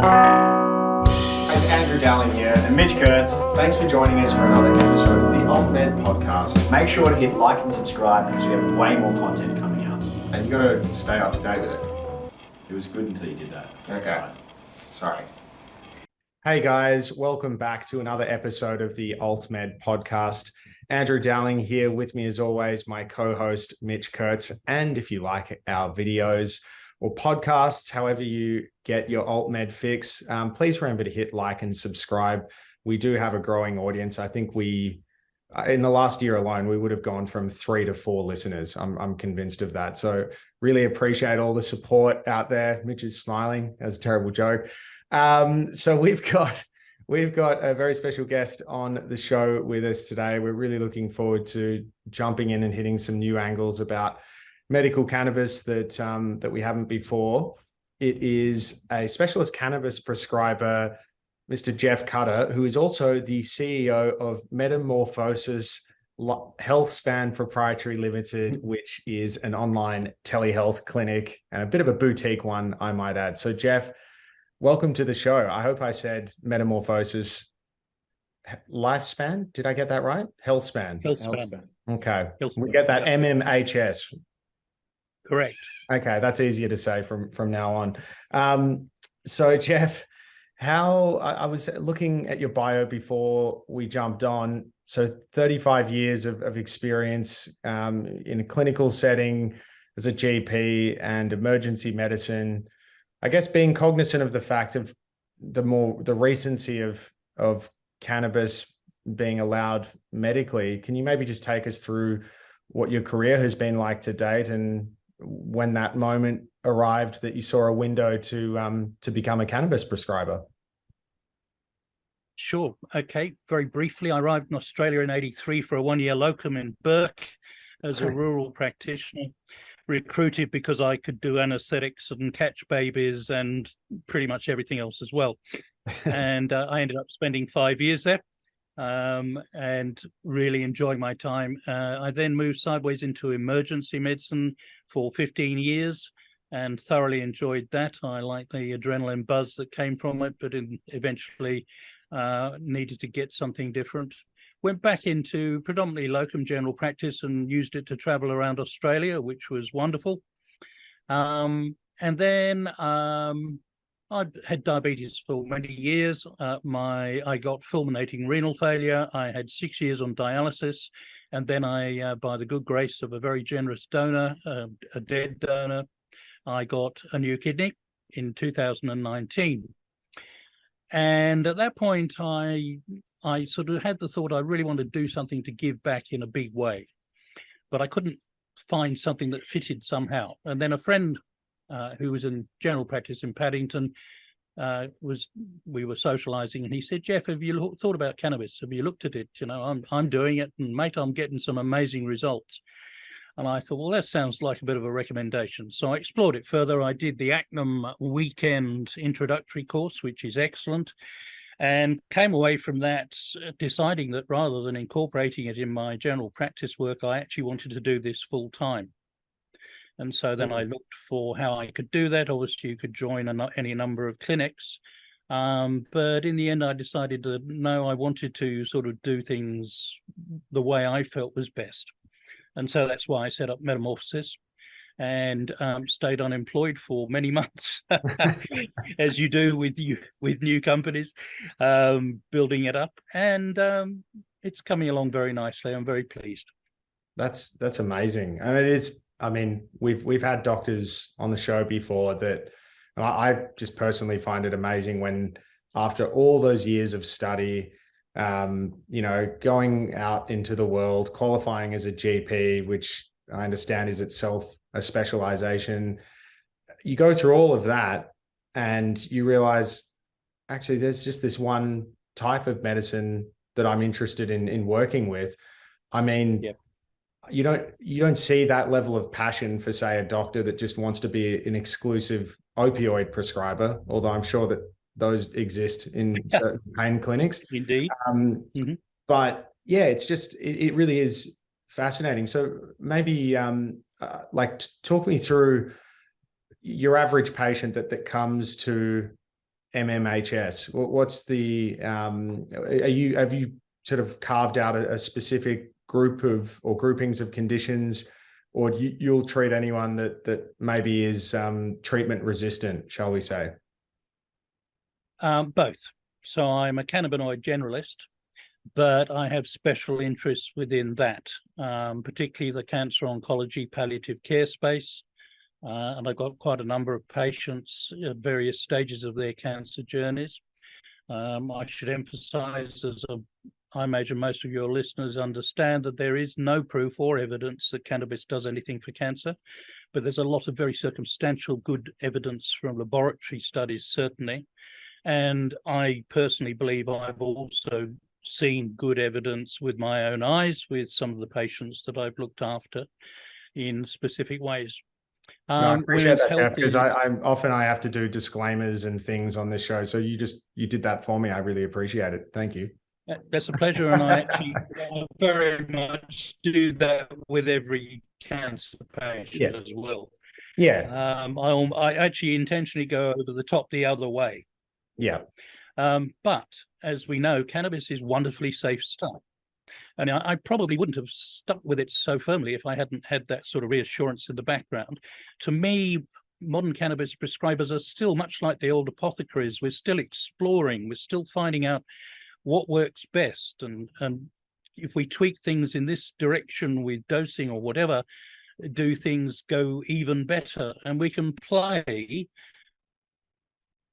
It's Andrew Dowling here and Mitch Kurtz. Thanks for joining us for another episode of the AltMed podcast. Make sure to hit like and subscribe because we have way more content coming out. And you got to stay up to date with it. It was good until you did that. Okay. Sorry. Hey guys, welcome back to another episode of the AltMed podcast. Andrew Dowling here with me as always, my co-host Mitch Kurtz. And if you like our videos or podcasts, however you get your AltMed fix, please remember to hit like and subscribe. We do have a growing audience. I think in the last year alone, we would have gone from 3 to 4 listeners. I'm convinced of that. So really appreciate all the support out there. Mitch is smiling. That was a terrible joke. So we've got a very special guest on the show with us today. We're really looking forward to jumping in and hitting some new angles about medical cannabis that we haven't before. It is a specialist cannabis prescriber, Mr. Geoff Cutter, who is also the CEO of Metamorphosis HealthSpan Proprietary Limited, which is an online telehealth clinic and a bit of a boutique one, I might add. So Geoff, welcome to the show. I hope I said Metamorphosis Lifespan. Did I get that right? HealthSpan. HealthSpan. Okay. HealthSpan. We get that MMHS. Correct. Okay, that's easier to say from now on. So Geoff, I was looking at your bio before we jumped on. So 35 years of experience in a clinical setting as a GP and emergency medicine. I guess being cognizant of the fact of the recency of cannabis being allowed medically, can you maybe just take us through what your career has been like to date and when that moment arrived that you saw a window to become a cannabis prescriber? Sure. Okay. Very briefly, I arrived in Australia in '83 for a 1-year locum in Burke as a rural practitioner, recruited because I could do anesthetics and catch babies and pretty much everything else as well. And I ended up spending 5 years there and really enjoying my time. I then moved sideways into emergency medicine for 15 years and thoroughly enjoyed that. I liked the adrenaline buzz that came from it, but eventually needed to get something different. Went back into predominantly locum general practice and used it to travel around Australia, which was wonderful. And then I had diabetes for many years. I got fulminating renal failure. I had 6 years on dialysis. And then I, by the good grace of a very generous donor, a dead donor, I got a new kidney in 2019. And at that point, I sort of had the thought I really want to do something to give back in a big way, but I couldn't find something that fitted somehow. And then a friend who was in general practice in Paddington we were socializing, and he said, "Geoff, have you thought about cannabis? Have you looked at it? You know, I'm doing it, and mate, I'm getting some amazing results." And I thought, well, that sounds like a bit of a recommendation. So I explored it further. I did the ACNM weekend introductory course, which is excellent, and came away from that deciding that rather than incorporating it in my general practice work, I actually wanted to do this full time. And so then I looked for how I could do that. Obviously, you could join any number of clinics. But in the end, I decided that no, I wanted to sort of do things the way I felt was best. And so that's why I set up Metamorphosis and stayed unemployed for many months, as you do with new companies, building it up. And it's coming along very nicely. I'm very pleased. That's amazing. And it is, I mean, we've had doctors on the show before that, and I just personally find it amazing when after all those years of study, going out into the world, qualifying as a GP, which I understand is itself a specialization. You go through all of that and you realize, actually, there's just this one type of medicine that I'm interested in working with. I mean, Yep. You don't see that level of passion for, say, a doctor that just wants to be an exclusive opioid prescriber, although I'm sure that those exist in certain pain clinics. Indeed. But yeah, it's just, it really is fascinating. So maybe talk me through your average patient that comes to MMHS? What's the have you sort of carved out a specific group of or groupings of conditions, or you'll treat anyone that maybe is treatment resistant, shall we say? Both. So I'm a cannabinoid generalist, but I have special interests within that, particularly the cancer oncology palliative care space. And I've got quite a number of patients at various stages of their cancer journeys. I should emphasize, I imagine most of your listeners understand, that there is no proof or evidence that cannabis does anything for cancer, but there's a lot of very circumstantial good evidence from laboratory studies, certainly. And I personally believe I've also seen good evidence with my own eyes with some of the patients that I've looked after in specific ways. No, I appreciate that, Geoff, because I have to do disclaimers and things on this show. So you did that for me. I really appreciate it. Thank you. That's a pleasure, and I actually very much do that with every cancer patient as well. Yeah. I actually intentionally go over the top the other way. Yeah. But as we know, cannabis is wonderfully safe stuff. And I probably wouldn't have stuck with it so firmly if I hadn't had that sort of reassurance in the background. To me, modern cannabis prescribers are still much like the old apothecaries. We're still exploring. We're still finding out what works best. And if we tweak things in this direction with dosing or whatever, do things go even better? And we can play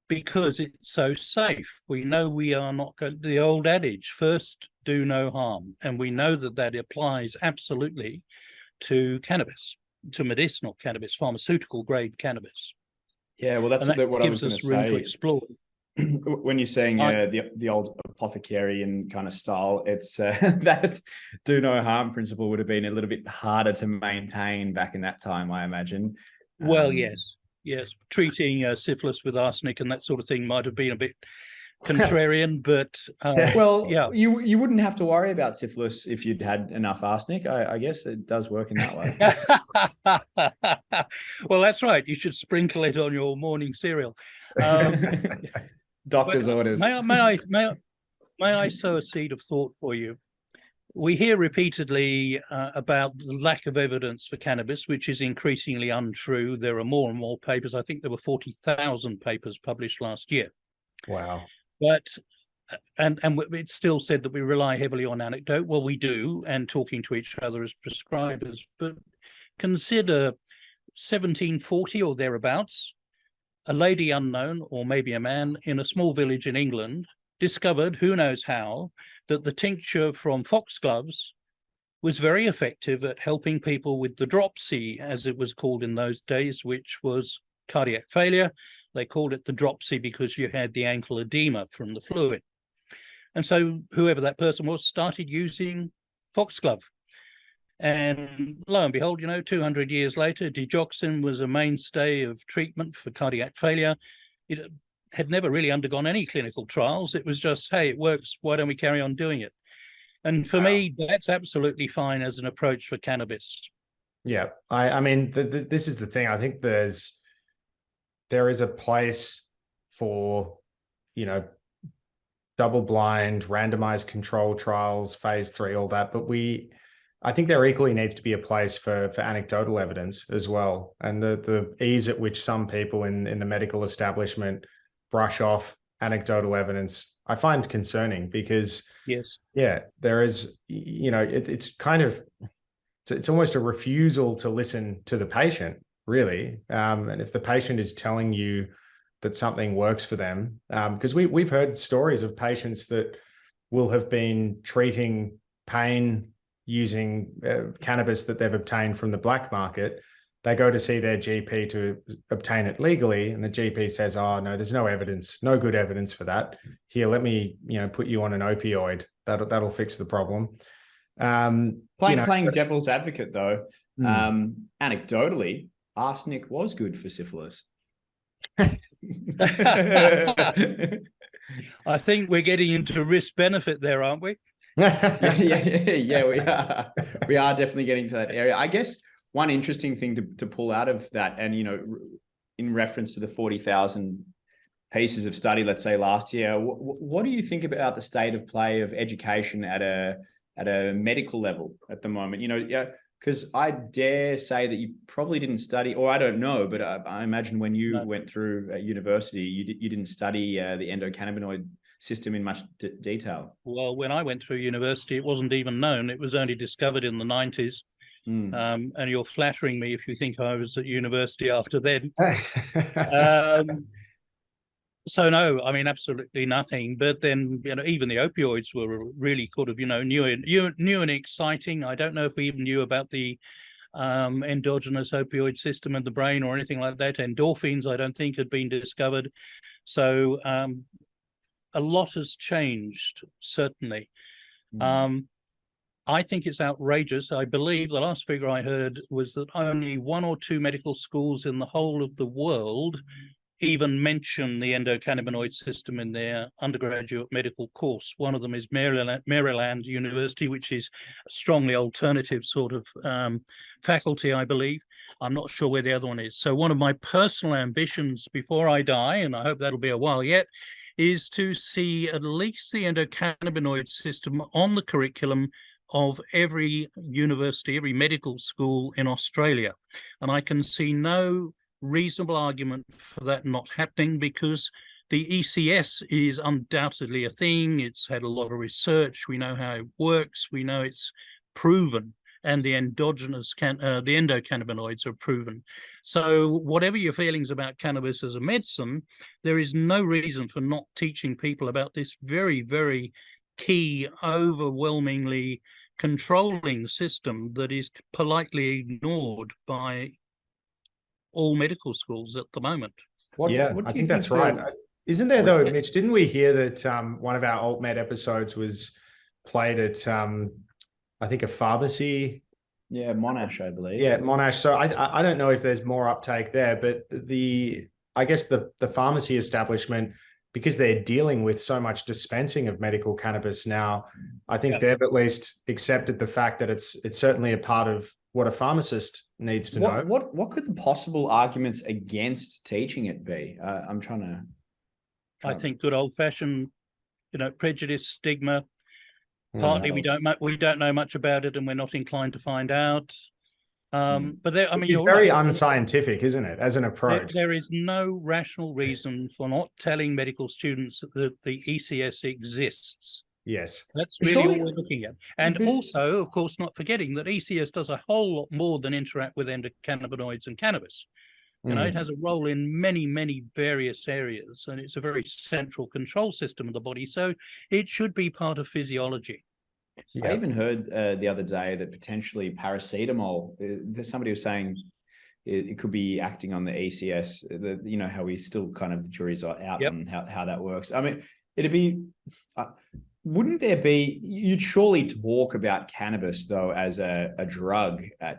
because it's so safe. We know we are not going, the old adage, first do no harm. And we know that that applies absolutely to cannabis, to medicinal cannabis, pharmaceutical grade cannabis. Yeah, well, that's what I was going to say. To explore. When you're saying the old apothecarian kind of style, it's that do no harm principle would have been a little bit harder to maintain back in that time, I imagine. Well, yes. Treating syphilis with arsenic and that sort of thing might have been a bit contrarian, but you wouldn't have to worry about syphilis if you'd had enough arsenic. I guess it does work in that way. Well, that's right. You should sprinkle it on your morning cereal. Doctor's orders. May I sow a seed of thought for you? We hear repeatedly about the lack of evidence for cannabis, which is increasingly untrue. There are more and more papers. I think there were 40,000 papers published last year. Wow. But and it's still said that we rely heavily on anecdote. Well, we do, and talking to each other as prescribers. But consider 1740 or thereabouts, a lady unknown, or maybe a man, in a small village in England discovered, who knows how, that the tincture from foxgloves was very effective at helping people with the dropsy, as it was called in those days, which was cardiac failure. They called it the dropsy because you had the ankle edema from the fluid. And so whoever that person was started using foxglove. And lo and behold, 200 years later, digoxin was a mainstay of treatment for cardiac failure. It had never really undergone any clinical trials. It was just, hey, it works. Why don't we carry on doing it? And for me, that's absolutely fine as an approach for cannabis. Yeah. I mean, this is the thing. I think there is a place for, double-blind, randomized control trials, phase 3, all that. But I think there equally needs to be a place for anecdotal evidence as well. And the ease at which some people in the medical establishment brush off anecdotal evidence, I find concerning because, there is, it's kind of, it's almost a refusal to listen to the patient, really. And if the patient is telling you that something works for them, because we've heard stories of patients that will have been treating pain using cannabis that they've obtained from the black market. They go to see their GP to obtain it legally, and the GP says, "Oh no, there's no evidence, no good evidence for that. Here, let me, put you on an opioid. That'll fix the problem." Playing devil's advocate though, anecdotally, arsenic was good for syphilis. I think we're getting into risk benefit there, aren't we? Yeah, we are. We are definitely getting to that area. I guess one interesting thing to pull out of that, and in reference to the 40,000 pieces of study, let's say last year. What do you think about the state of play of education at a medical level at the moment? You know, yeah, because I dare say that you probably didn't study, or I don't know, but I imagine when you went through university, you didn't study the endocannabinoid system in much detail. Well, when I went through university, it wasn't even known. It was only discovered in the 90s. And you're flattering me if you think I was at university after then. So no, I mean, absolutely nothing. But then, you know, even the opioids were really sort of, you know, new and exciting. I don't know if we even knew about the endogenous opioid system in the brain or anything like that. Endorphins, I don't think, had been discovered. So a lot has changed, certainly. I think it's outrageous. I believe the last figure I heard was that only 1 or 2 medical schools in the whole of the world even mention the endocannabinoid system in their undergraduate medical course. One of them is Maryland University, which is a strongly alternative sort of faculty, I believe. I'm not sure where the other one is. So one of my personal ambitions before I die, and I hope that'll be a while yet, is to see at least the endocannabinoid system on the curriculum of every university, every medical school in Australia. And I can see no reasonable argument for that not happening, because the ECS is undoubtedly a thing. It's had a lot of research. We know how it works. We know it's proven, and the endogenous the endocannabinoids are proven. So whatever your feelings about cannabis as a medicine, there is no reason for not teaching people about this very, very key, overwhelmingly controlling system that is politely ignored by all medical schools at the moment. I think that's right. Isn't there though, Mitch? Didn't we hear that one of our AltMed episodes was played at I think a pharmacy? Yeah, Monash, I believe. Yeah, Monash. So I don't know if there's more uptake there, but I guess the pharmacy establishment, because they're dealing with so much dispensing of medical cannabis now, I think they've at least accepted the fact that it's certainly a part of what a pharmacist needs to know. What could the possible arguments against teaching it be? I'm trying to. I think good old fashioned, you know, prejudice, stigma. Partly we don't know much about it, and we're not inclined to find out. But there, I mean, it's very unscientific, isn't it, as an approach? There is no rational reason for not telling medical students that the ECS exists. Yes. That's really all we're looking at. And also, of course, not forgetting that ECS does a whole lot more than interact with endocannabinoids and cannabis. You know, it has a role in many, many various areas, and it's a very central control system of the body. So it should be part of physiology. I even heard the other day that potentially paracetamol, somebody was saying it could be acting on the ECS, you know, how we still kind of, the jury's out on how that works. I mean, it'd be... wouldn't there be, you'd surely talk about cannabis though as a drug at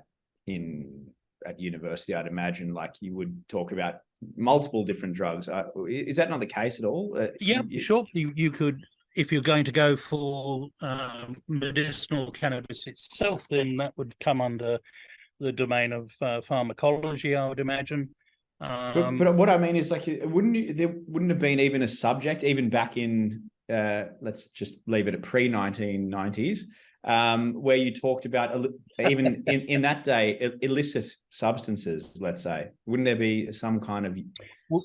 university, I'd imagine, like you would talk about multiple different drugs. Is that not the case at all? Sure. You could, if you're going to go for medicinal cannabis itself, then that would come under the domain of pharmacology, I would imagine. But what I mean is, like, there wouldn't have been even a subject, even back in, let's just leave it at pre-1990s, where you talked about, even in that day, illicit substances, let's say. Wouldn't there be some kind of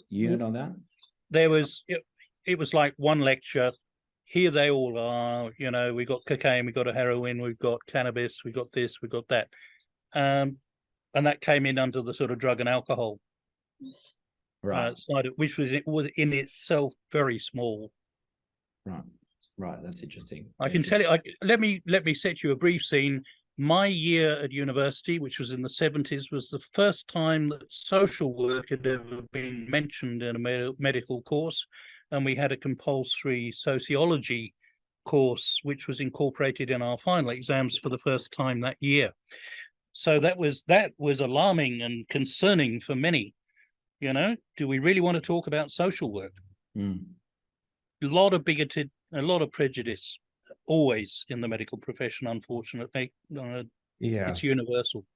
unit on that? There was, it was like one lecture. Here they all are, you know, we got cocaine, we got a heroin, we've got cannabis, we got this, we got that. And that came in under the sort of drug and alcohol side, which was in itself very small. Right. That's interesting. I can tell you. Let me set you a brief scene. My year at university, which was in the 70s, was the first time that social work had ever been mentioned in a medical course, and we had a compulsory sociology course, which was incorporated in our final exams for the first time that year. So that was alarming and concerning for many. You know, do we really want to talk about social work? A lot of bigoted, a lot of prejudice, always in the medical profession, unfortunately. It's universal.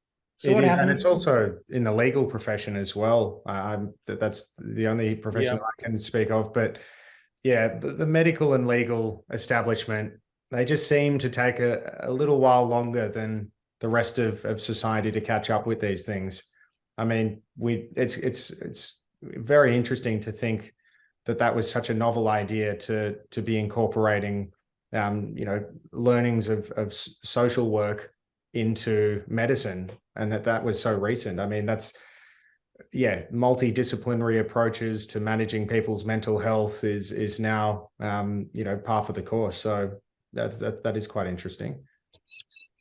So what happened? And it's also in the legal profession as well. That's the only profession I can speak of. But yeah, the medical and legal establishment, they just seem to take a little while longer than the rest of society to catch up with these things. I mean, it's very interesting to think that was such a novel idea to be incorporating, learnings of social work into medicine, and that was so recent. I mean, that's multidisciplinary approaches to managing people's mental health is now par for the course. So that is quite interesting.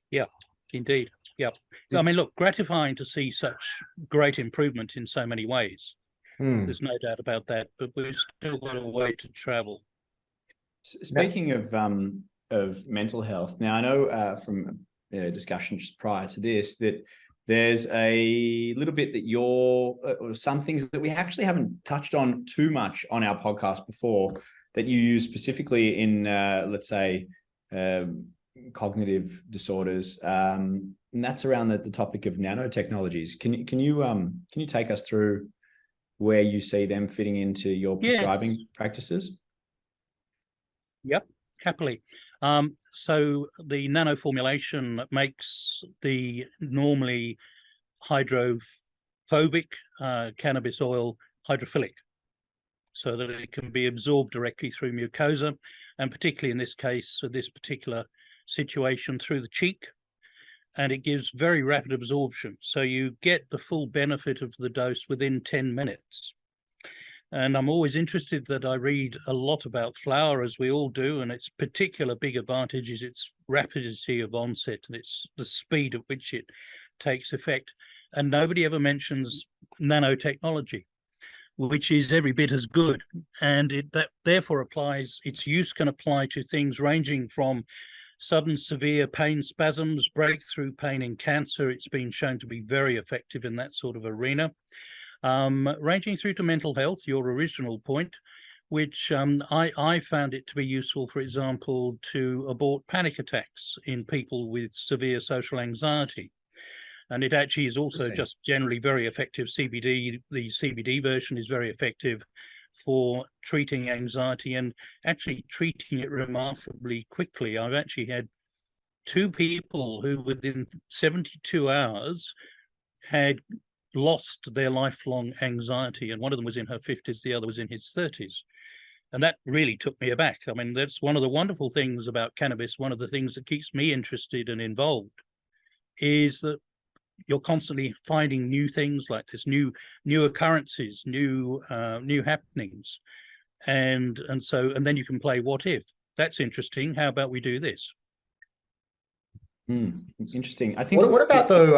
Yeah, indeed. Yeah. I mean, look, gratifying to see such great improvement in so many ways. There's no doubt about that, but we've still got a way to travel. Speaking of mental health, now I know from discussion just prior to this that there's a little bit that or some things that we actually haven't touched on too much on our podcast before that you use specifically in, let's say, cognitive disorders, and that's around the topic of nanotechnologies. Can you take us through where you see them fitting into your prescribing practices? Yep, happily. So the nano formulation makes the normally hydrophobic cannabis oil hydrophilic, so that it can be absorbed directly through mucosa, and particularly in this case, this particular situation, through the cheek, and it gives very rapid absorption. So you get the full benefit of the dose within 10 minutes. And I'm always interested that I read a lot about flower, as we all do, and its particular big advantage is its rapidity of onset and it's the speed at which it takes effect. And nobody ever mentions nanotechnology, which is every bit as good. And that therefore applies, its use can apply to things ranging from sudden severe pain spasms, breakthrough pain in cancer. It's been shown to be very effective in that sort of arena. Ranging through to mental health, your original point, which I found it to be useful, for example, to abort panic attacks in people with severe social anxiety. And it actually is also just generally very effective. CBD, the CBD version is very effective for treating anxiety and actually treating it remarkably quickly. I've actually had 2 people who within 72 hours had lost their lifelong anxiety, and one of them was in her 50s, the other was in his 30s. And that really took me aback. I mean, that's one of the wonderful things about cannabis. One of the things that keeps me interested and involved is that you're constantly finding new things like this, new occurrences, new happenings, and then you can play what if. That's interesting. How about we do this? Interesting. I think. What about though?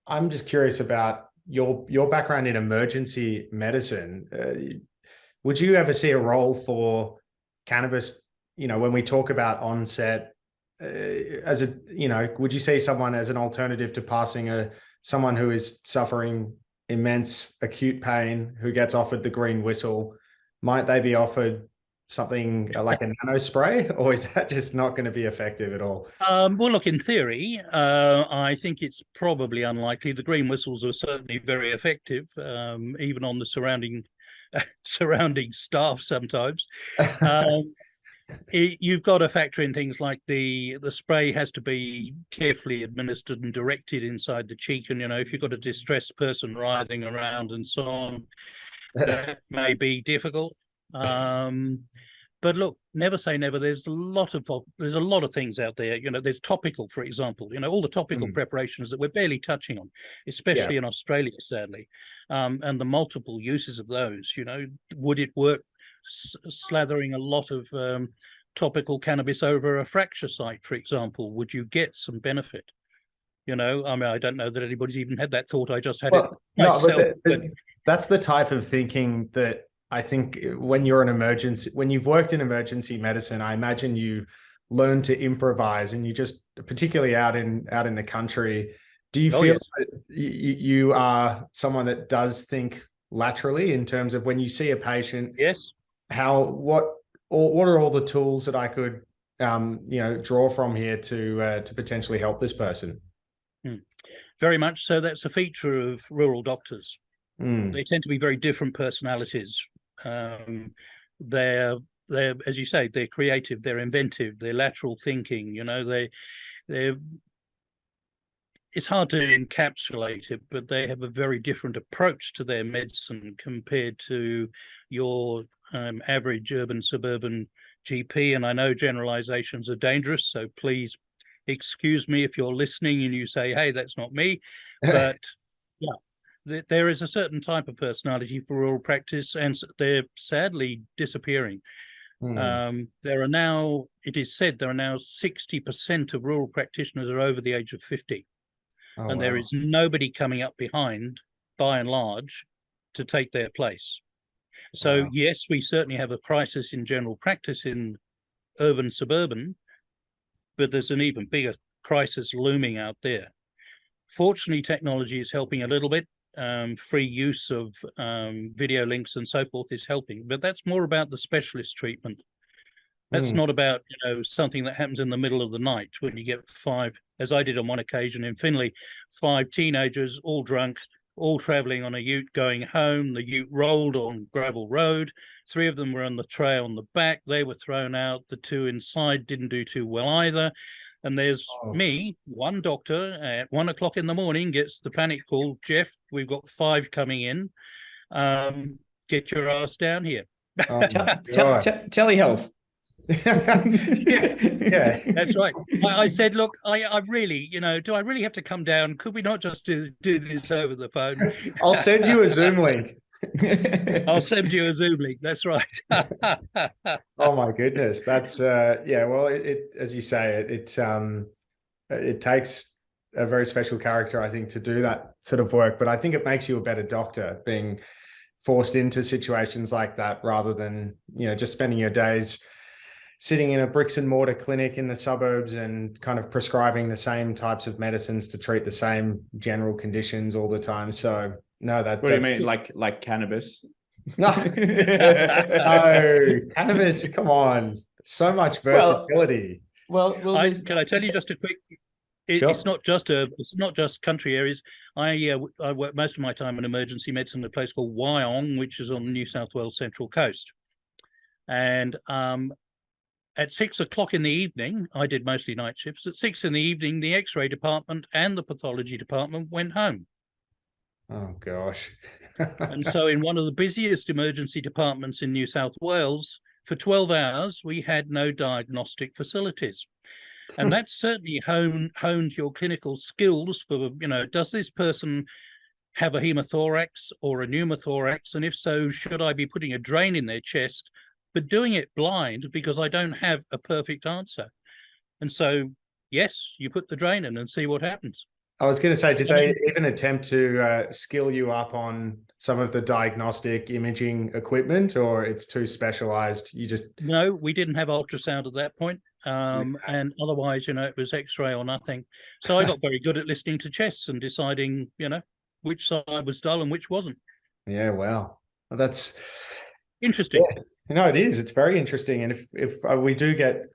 I'm just curious about your background in emergency medicine. Would you ever see a role for cannabis? When we talk about onset, would you see someone as an alternative to passing someone who is suffering immense acute pain, who gets offered the green whistle? Might they be offered something like a nano spray, or is that just not going to be effective at all? Well, look, in theory, I think it's probably unlikely. The green whistles are certainly very effective, even on the surrounding staff sometimes. You've got to factor in things like the spray has to be carefully administered and directed inside the cheek. And, if you've got a distressed person writhing around and so on, that may be difficult. But look, never say never. There's a lot of things out there. There's topical, for example. All the topical preparations that we're barely touching on, especially in Australia, sadly, and the multiple uses of those. Would it work slathering a lot of topical cannabis over a fracture site, for example? Would you get some benefit? I mean, I don't know that anybody's even had that thought. I just had it myself. But that's the type of thinking that I think when you've worked in emergency medicine, I imagine you learn to improvise, and you just, particularly out in the country, do you feel that you are someone that does think laterally in terms of when you see a patient? Yes. What are all the tools that I could draw from here to potentially help this person? Very much so. That's a feature of rural doctors. Mm. They tend to be very different personalities. They're as you say, they're creative, they're inventive, they're lateral thinking. They're it's hard to encapsulate it, but they have a very different approach to their medicine compared to your average urban suburban GP. And I know generalizations are dangerous, so please excuse me if you're listening and you say, hey, that's not me. But yeah, there is a certain type of personality for rural practice, and they're sadly disappearing. There are now, it is said, there are now 60% of rural practitioners are over the age of 50. Oh, and there is nobody coming up behind, by and large, to take their place. So, yes, we certainly have a crisis in general practice in urban suburban, but there's an even bigger crisis looming out there. Fortunately, technology is helping a little bit. Free use of video links and so forth is helping, but that's more about the specialist treatment. That's not about, something that happens in the middle of the night when you get 5, as I did on one occasion in Finley, 5 teenagers, all drunk, all traveling on a ute going home. The ute rolled on gravel road. 3 of them were on the tray on the back. They were thrown out. The 2 inside didn't do too well either. And there's me, one doctor at 1 o'clock in the morning gets the panic call, Geoff, we've got 5 coming in. Get your ass down here. Telehealth. yeah, that's right. I said, look, I really, do I really have to come down? Could we not just do this over the phone? I'll send you a Zoom link. I'll send you a Zoom link. That's right. Oh my goodness, that's well, it as you say, it takes a very special character, I think, to do that sort of work. But I think it makes you a better doctor, being forced into situations like that, rather than just spending your days sitting in a bricks and mortar clinic in the suburbs and kind of prescribing the same types of medicines to treat the same general conditions all the time. So no, what do you mean, like cannabis? No, no, cannabis. Come on, so much versatility. Well, can I tell you just a quick? Sure. It's not just country areas. I work most of my time in emergency medicine at a place called Wyong, which is on the New South Wales Central Coast, and at 6 o'clock in the evening, I did mostly night shifts. At 6 in the evening, the X-ray department and the pathology department went home. Oh gosh. And so in one of the busiest emergency departments in New South Wales, for 12 hours, we had no diagnostic facilities. And that certainly honed your clinical skills for, does this person have a hemothorax or a pneumothorax? And if so, should I be putting a drain in their chest, but doing it blind because I don't have a perfect answer? And so, yes, you put the drain in and see what happens. I was going to say, did they even attempt to skill you up on some of the diagnostic imaging equipment, or it's too specialized? No, we didn't have ultrasound at that point. And otherwise, it was X-ray or nothing. So I got very good at listening to chests and deciding, which side was dull and which wasn't. Yeah, well, that's interesting. Yeah. It is. It's very interesting. And if we do get,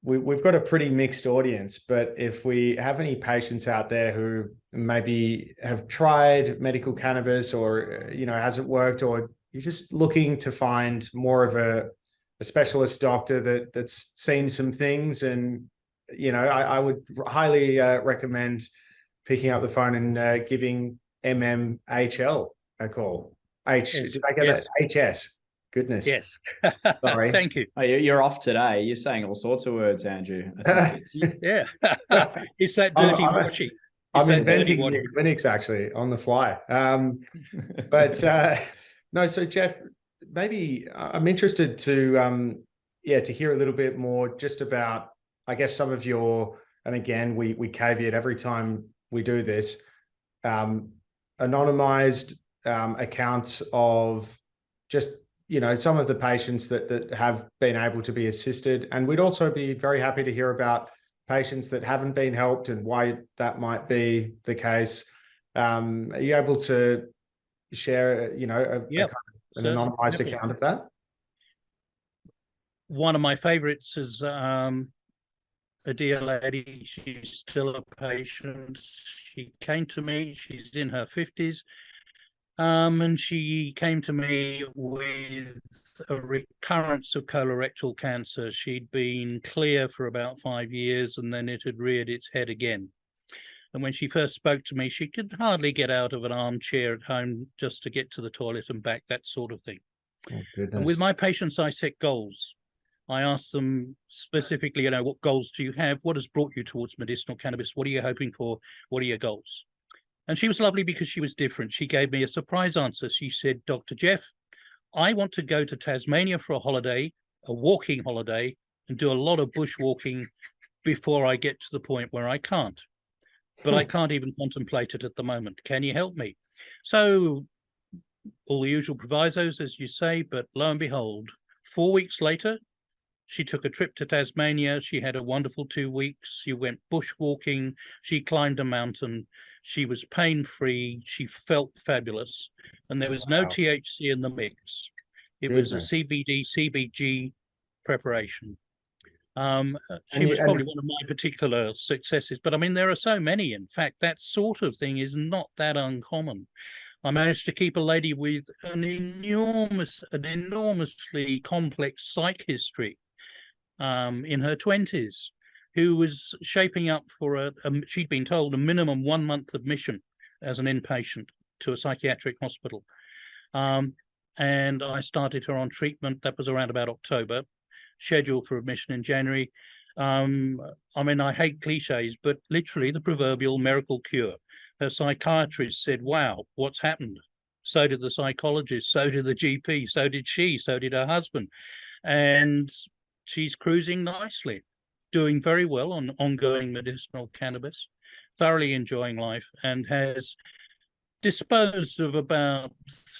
we've got a pretty mixed audience, but if we have any patients out there who maybe have tried medical cannabis or, hasn't worked, or you're just looking to find more of a specialist doctor that's seen some things, and, I would highly recommend picking up the phone and giving MMHL a call. Did I get that? HS. Goodness. Yes. Sorry. Thank you. Oh, you're off today. You're saying all sorts of words, Andrew. I think yeah. It's that dirty washing. I'm inventing new clinics actually on the fly. But no, so Geoff, maybe I'm interested to hear a little bit more just about, I guess, some of your, and again, we caveat every time we do this, anonymized accounts of just, some of the patients that have been able to be assisted. And we'd also be very happy to hear about patients that haven't been helped and why that might be the case. Are you able to share, an anonymized account of that? One of my favorites is a dear lady. She's still a patient. She came to me. She's in her 50s. And she came to me with a recurrence of colorectal cancer. She'd been clear for about 5 years, and then it had reared its head again. And when she first spoke to me, she could hardly get out of an armchair at home just to get to the toilet and back, that sort of thing. Oh, goodness. And with my patients, I set goals. I ask them specifically, what goals do you have? What has brought you towards medicinal cannabis? What are you hoping for? What are your goals? And she was lovely because she was different. She gave me a surprise answer. She said, Dr. Geoff, I want to go to Tasmania for a holiday, a walking holiday, and do a lot of bushwalking before I get to the point where I can't. But I can't even contemplate it at the moment. Can you help me? So all the usual provisos, as you say, but lo and behold, 4 weeks later, she took a trip to Tasmania. She had a wonderful 2 weeks. She went bushwalking. She climbed a mountain. She was pain-free. She felt fabulous. And there was no THC in the mix. It was a CBD, CBG preparation. She was probably one of my particular successes. But I mean, there are so many. In fact, that sort of thing is not that uncommon. I managed to keep a lady with an enormously complex psych history in her 20s, who was shaping up for she'd been told a minimum 1 month admission as an inpatient to a psychiatric hospital. And I started her on treatment. That was around about October, scheduled for admission in January. I mean, I hate cliches, but literally the proverbial miracle cure. Her psychiatrist said, wow, what's happened? So did the psychologist, so did the GP, so did she, so did her husband. And she's cruising nicely, doing very well on ongoing medicinal cannabis, thoroughly enjoying life, and has disposed of about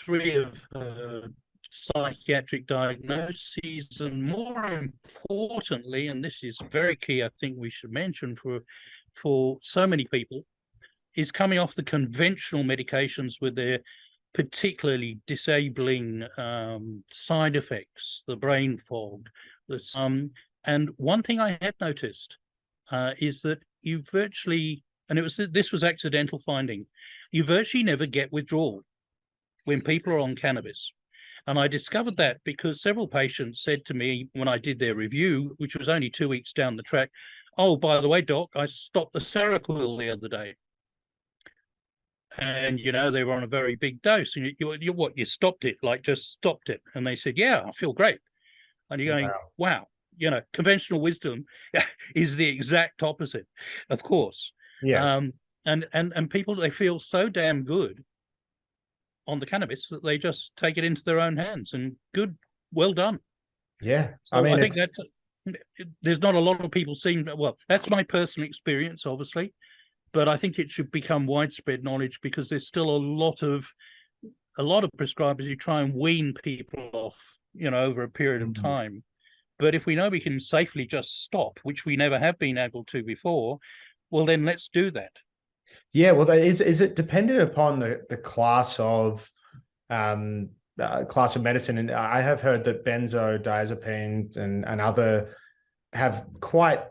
3 of her psychiatric diagnoses. And more importantly, and this is very key, I think we should mention for so many people, is coming off the conventional medications with their particularly disabling side effects, the brain fog. And one thing I had noticed is that you virtually, and this was accidental finding, you virtually never get withdrawal when people are on cannabis. And I discovered that because several patients said to me when I did their review, which was only 2 weeks down the track, oh, by the way, doc, I stopped the Seroquel the other day. And, they were on a very big dose. And you stopped it, just stopped it. And they said, yeah, I feel great. And you're going, wow, conventional wisdom is the exact opposite, of course. Yeah. And people, they feel so damn good on the cannabis that they just take it into their own hands, and good, well done. Yeah. So I think that there's not a lot of people that's my personal experience, obviously, but I think it should become widespread knowledge, because there's still a lot of prescribers who try and wean people off, over a period of time. But if we know we can safely just stop, which we never have been able to before, well, then let's do that. Yeah, well, is it dependent upon the class of medicine? And I have heard that benzodiazepines and other have quite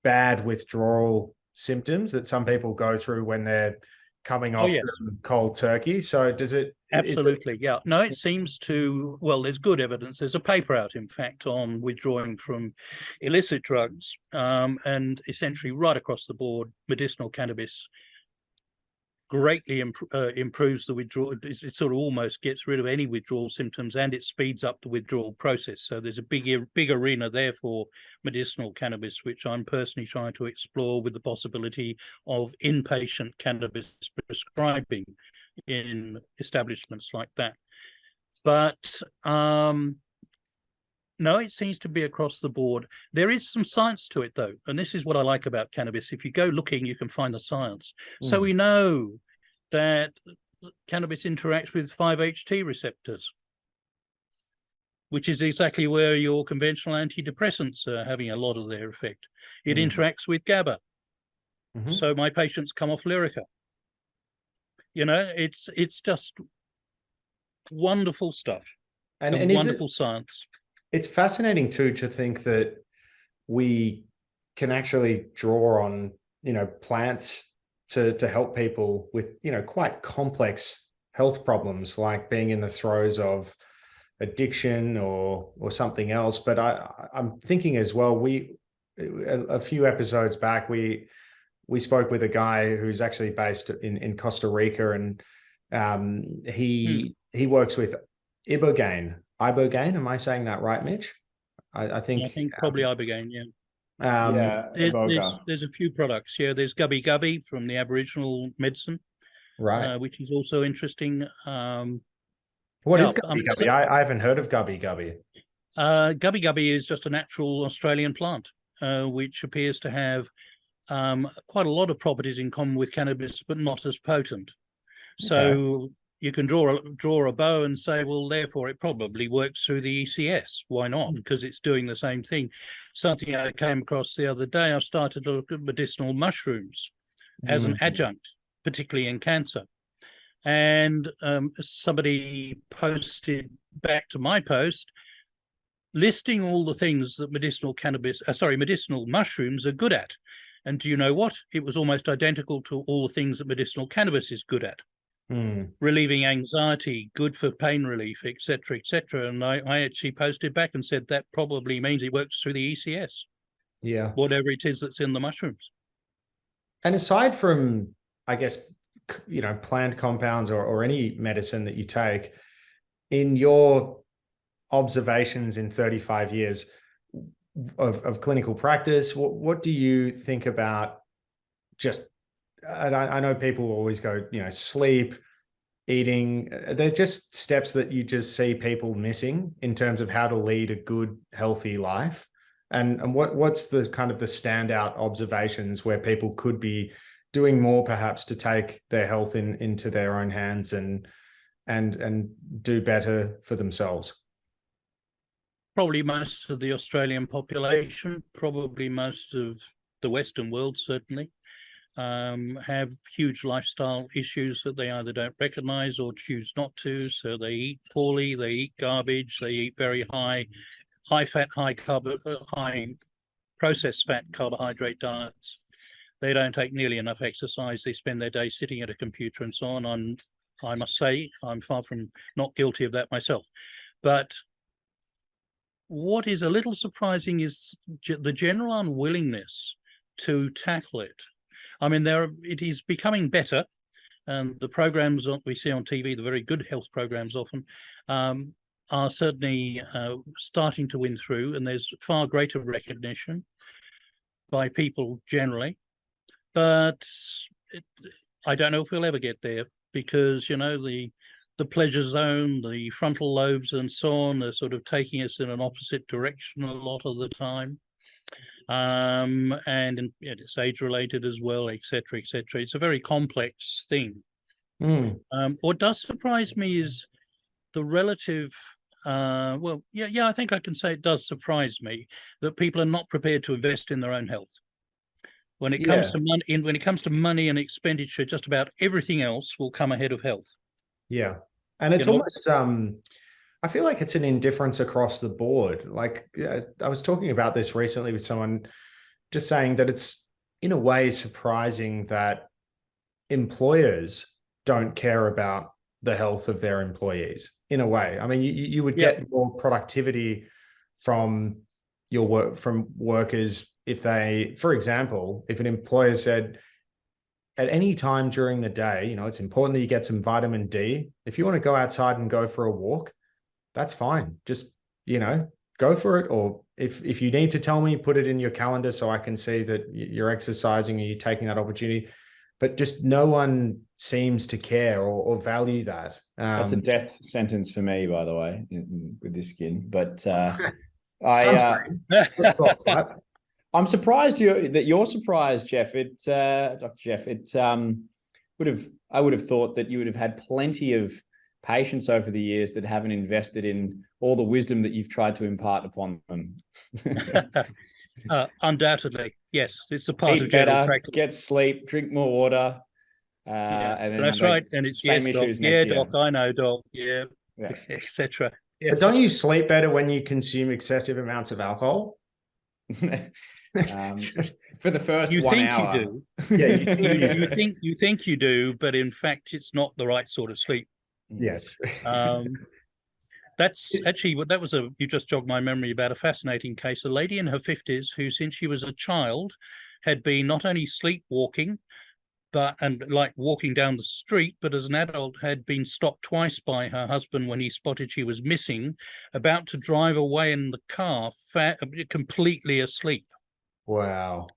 bad withdrawal symptoms that some people go through when they're coming off them cold turkey. So does it? Absolutely, yeah. No, it seems to, there's good evidence. There's a paper out, in fact, on withdrawing from illicit drugs, and essentially right across the board, medicinal cannabis greatly improves the withdrawal. It sort of almost gets rid of any withdrawal symptoms, and it speeds up the withdrawal process. So there's a big arena there for medicinal cannabis, which I'm personally trying to explore, with the possibility of inpatient cannabis prescribing in establishments like that. But no, it seems to be across the board. There is some science to it, though, and this is what I like about cannabis. If you go looking, you can find the science. So we know that cannabis interacts with 5-HT receptors, which is exactly where your conventional antidepressants are having a lot of their effect. It interacts with GABA. So my patients come off Lyrica. It's just wonderful stuff and wonderful science. It's fascinating too to think that we can actually draw on, plants to help people with, quite complex health problems, like being in the throes of addiction or something else. But I'm thinking as well, a few episodes back, we spoke with a guy who's actually based in Costa Rica, and he works with ibogaine. Am I saying that right, Mitch? I think probably ibogaine. Yeah. There's a few products. Yeah, there's Gubby Gubby from the Aboriginal medicine, right, which is also interesting. What is Gubby Gubby? I haven't heard of Gubby Gubby. Gubby Gubby is just a natural Australian plant, which appears to have quite a lot of properties in common with cannabis, but not as potent. So you can draw a bow and say, well, therefore it probably works through the ECS. Why not? Because it's doing the same thing. Something I came across the other day, I've started to look at medicinal mushrooms as an adjunct, particularly in cancer. And somebody posted back to my post listing all the things that medicinal mushrooms are good at. And do you know what? It was almost identical to all the things that medicinal cannabis is good at. Relieving anxiety, good for pain relief, etc., etc. And I actually posted back and said that probably means it works through the ECS. Yeah. Whatever it is that's in the mushrooms. And aside from, I guess, plant compounds or any medicine that you take, in your observations in 35 years of clinical practice, what do you think about just, I know people always go, sleep, eating, they're just steps that you just see people missing in terms of how to lead a good, healthy life. And what's the kind of the standout observations where people could be doing more perhaps to take their health into their own hands and do better for themselves? Probably most of the Australian population, probably most of the Western world, certainly, have huge lifestyle issues that they either don't recognize or choose not to. So they eat poorly, they eat garbage, they eat very high fat, high processed fat carbohydrate diets. They don't take nearly enough exercise. They spend their day sitting at a computer and so on. I must say, I'm far from not guilty of that myself. But what is a little surprising is the general unwillingness to tackle it. I mean, it is becoming better, and the programs that we see on TV, the very good health programs often, are certainly starting to win through, and there's far greater recognition by people generally. But I don't know if we'll ever get there, because, the pleasure zone, the frontal lobes and so on are sort of taking us in an opposite direction a lot of the time. And it's age-related as well, etc., etc. It's a very complex thing. What does surprise me is the relative, I think I can say it does surprise me that people are not prepared to invest in their own health. When it comes to money, when it comes to money and expenditure, just about everything else will come ahead of health. Yeah. And it's almost, I feel like it's an indifference across the board. Like, I was talking about this recently with someone, just saying that it's in a way surprising that employers don't care about the health of their employees. In a way, I mean, you would get more productivity from from workers if they, for example, if an employer said, at any time during the day, it's important that you get some vitamin D. If you want to go outside and go for a walk, that's fine. Just, go for it. Or if you need to tell me, put it in your calendar so I can see that you're exercising and you're taking that opportunity. But just no one seems to care or value that. That's a death sentence for me, by the way, with this skin. But I'm surprised that you're surprised, Geoff. Dr. Geoff, I would have thought that you would have had plenty of patients over the years that haven't invested in all the wisdom that you've tried to impart upon them. Undoubtedly, yes. It's a part Eat of general better, practice. get sleep, drink more water. And then that's right. And it's same issues next year. Doc, I know, Doc. Yeah. Etc. Yes. But don't you sleep better when you consume excessive amounts of alcohol? For the first You 1 think hour. you Yeah, do. You think you do, but in fact, it's not the right sort of sleep. Yes. That's actually what that was. You just jogged my memory about a fascinating case. A lady in her 50s who, since she was a child, had been not only sleepwalking, and like walking down the street, but as an adult had been stopped twice by her husband when he spotted she was missing, about to drive away in the car, completely asleep. Wow.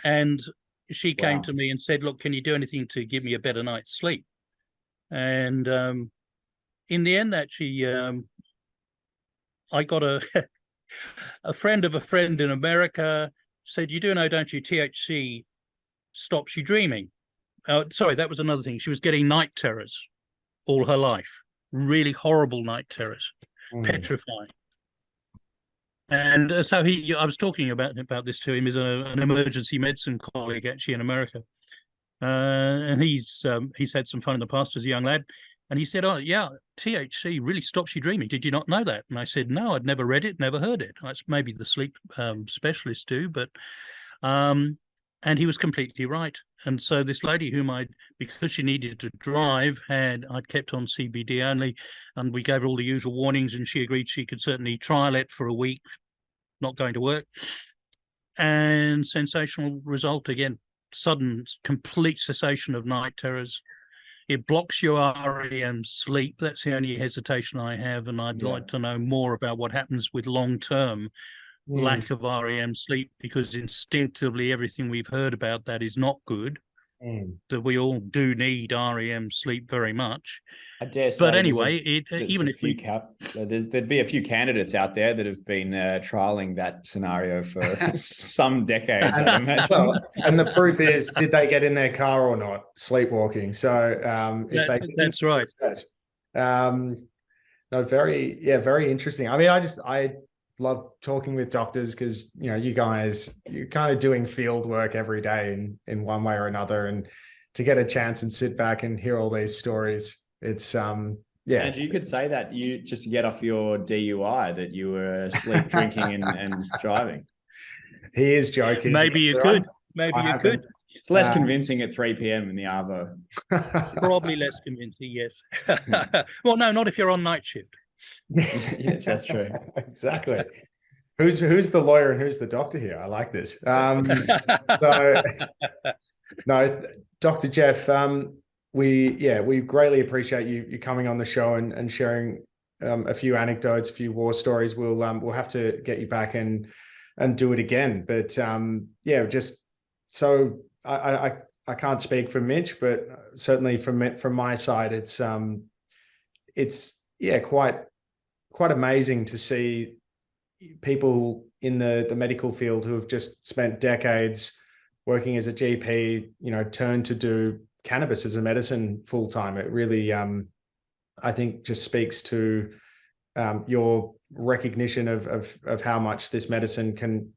And she came Wow. to me and said, "Look, can you do anything to give me a better night's sleep?" And in the end, actually, I got a friend of a friend in America said, "You do know, don't you, THC stops you dreaming." Sorry, that was another thing. She was getting night terrors all her life, really horrible night terrors, petrifying. And so I was talking about this to him. He's an emergency medicine colleague actually in America, and he's had some fun in the past as a young lad. And he said, "Oh yeah, THC really stops you dreaming. Did you not know that?" And I said, "No, I'd never read it, never heard it. That's maybe the sleep specialists do, but." And he was completely right. And so this lady because she needed to drive, I'd kept on CBD only, and we gave her all the usual warnings, and she agreed she could certainly trial it for a week, not going to work. And sensational result again, sudden, complete cessation of night terrors. It blocks your REM sleep. That's the only hesitation I have, and I'd like to know more about what happens with long-term lack of REM sleep, because instinctively everything we've heard about that is not good. That we all do need REM sleep very much. I dare say, but anyway, there'd be a few candidates out there that have been trialing that scenario for some decades, I imagine. Well, and the proof is, did they get in their car or not sleepwalking? So that's right. No, very interesting. I mean, I love talking with doctors because you guys, you're kind of doing field work every day in one way or another, and to get a chance and sit back and hear all these stories, it's Andrew, you could say that you just to get off your DUI that you were sleep drinking and driving. He is joking. Maybe you could. Maybe you could. It's less convincing at 3 p.m. in the Arvo. Probably less convincing, yes. Well, no, not if you're on night shift. Yes, that's true. Exactly. Who's the lawyer and who's the doctor here? I like this. So no, Dr. Geoff, we greatly appreciate you coming on the show and sharing a few anecdotes, a few war stories. We'll have to get you back and do it again. But just so I can't speak for Mitch, but certainly from my side, it's quite amazing to see people in the medical field who have just spent decades working as a GP, turn to do cannabis as a medicine full time. It really, I think, just speaks to your recognition of how much this medicine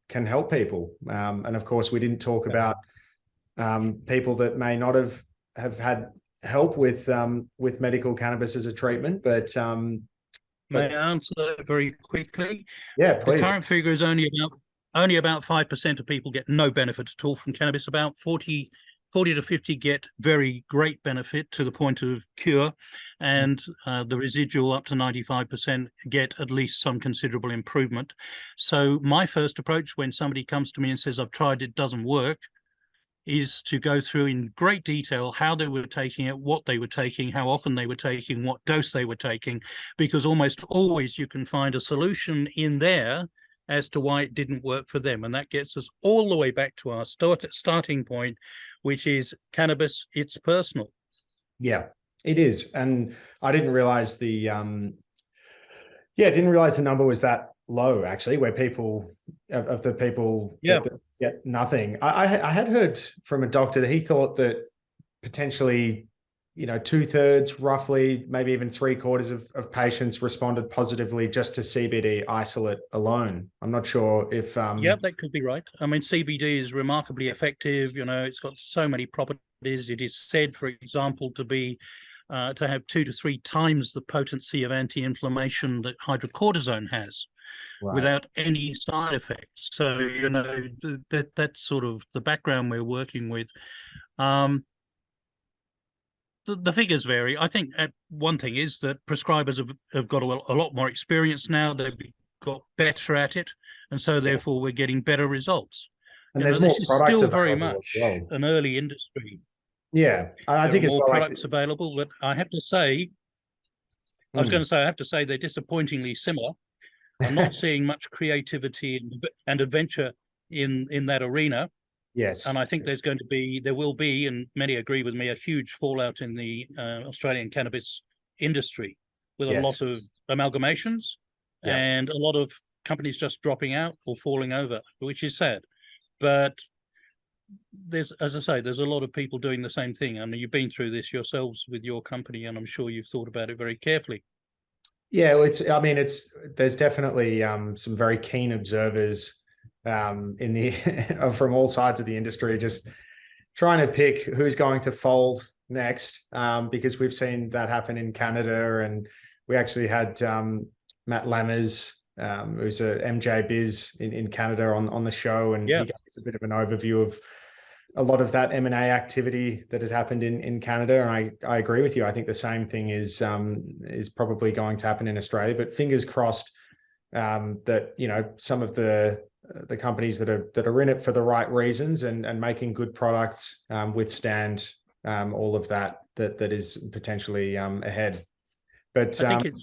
can help people. And of course, we didn't talk about people that may not have had help with medical cannabis as a treatment, but may I answer that very quickly? Yeah, please. The current figure is only about 5% of people get no benefit at all from cannabis. About 40 to 50 get very great benefit to the point of cure, and the residual up to 95% get at least some considerable improvement. So my first approach when somebody comes to me and says, "I've tried, it doesn't work," is to go through in great detail how they were taking it, what they were taking, how often they were taking, what dose they were taking, because almost always you can find a solution in there as to why it didn't work for them. And that gets us all the way back to our starting point, which is cannabis, it's personal. Yeah, it is. And I didn't realize the number was that low, actually, where people that get nothing. I had heard from a doctor that he thought that potentially, 2/3, roughly, maybe even 3/4 of patients responded positively just to CBD isolate alone. I'm not sure if that could be right. I mean, CBD is remarkably effective. It's got so many properties. It is said, for example, to have 2 to 3 times the potency of anti-inflammation that hydrocortisone has. without any side effects. So, that's sort of the background we're working with. The figures vary. I think one thing is that prescribers have got a lot more experience now. They've got better at it, and so therefore we're getting better results. And there's more this is products still very available much as well. an early industry. Yeah, I There think are it's more well, products available, but I have to say, I have to say they're disappointingly similar. I'm not seeing much creativity and adventure in that arena. Yes, and I think there will be, and many agree with me, a huge fallout in the Australian cannabis industry with a lot of amalgamations and a lot of companies just dropping out or falling over, which is sad. But as I say, there's a lot of people doing the same thing. I mean, you've been through this yourselves with your company, and I'm sure you've thought about it very carefully. Yeah, there's definitely some very keen observers in the from all sides of the industry, just trying to pick who's going to fold next, because we've seen that happen in Canada, and we actually had Matt Lammers, who's a MJ Biz in Canada on the show, and he gave us a bit of an overview of a lot of that M&A activity that had happened in Canada. And I agree with you. I think the same thing is probably going to happen in Australia, but fingers crossed that, some of the companies that are in it for the right reasons and making good products withstand all of that is potentially ahead. But I think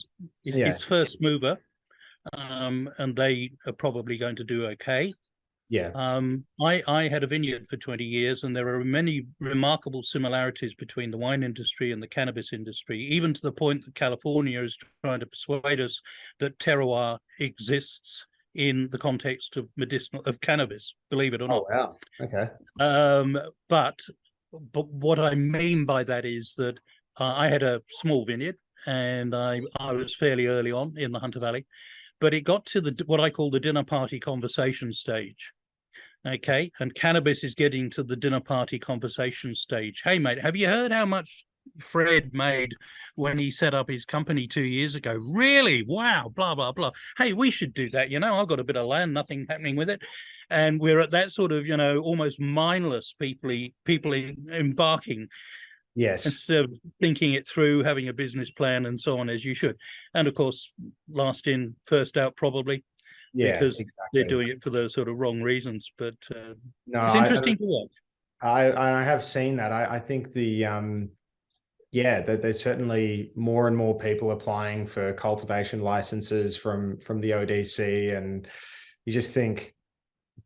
it's first mover, and they are probably going to do okay. Yeah. I had a vineyard for 20 years, and there are many remarkable similarities between the wine industry and the cannabis industry, even to the point that California is trying to persuade us that terroir exists in the context of cannabis, believe it or not. Oh, wow. Okay. But what I mean by that is that I had a small vineyard, and I was fairly early on in the Hunter Valley, but it got to what I call the dinner party conversation stage. Okay, and cannabis is getting to the dinner party conversation stage. Hey, mate, have you heard how much Fred made when he set up his company 2 years ago? Really? Wow, blah, blah, blah. Hey, we should do that. I've got a bit of land, nothing happening with it. And we're at that sort of, almost mindless people embarking. Yes. Instead of thinking it through, having a business plan and so on, as you should. And of course, last in, first out, probably. Because they're doing it for those sort of wrong reasons. But it's interesting to watch. I have seen that. I think that there's certainly more and more people applying for cultivation licenses from the ODC, and you just think,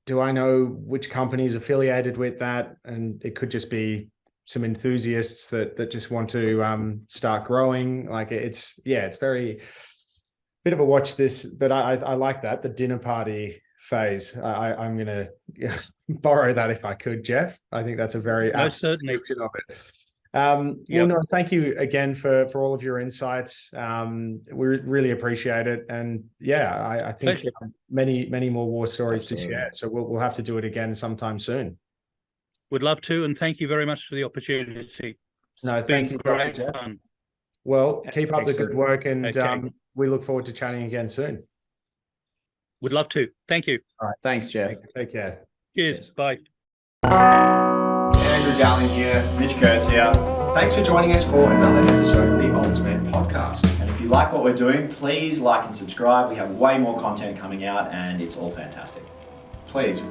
do I know which company is affiliated with that? And it could just be some enthusiasts that just want to start growing. Like it's very bit of a watch this, but I like that, the dinner party phase. I'm going to borrow that if I could, Geoff. I think that's a very apt description of it. No, thank you again for all of your insights. We really appreciate it. And I think many more war stories to share. So we'll have to do it again sometime soon. Would love to. And thank you very much for the opportunity. No, thank you. Great fun. Well, keep up the good work, and we look forward to chatting again soon. Would love to. Thank you. All right. Thanks, Geoff. Take care. Cheers. Bye. Andrew Dowling here, Mitch Kurtz here. Thanks for joining us for another episode of the AltMed podcast. And if you like what we're doing, please like and subscribe. We have way more content coming out, and it's all fantastic. Please.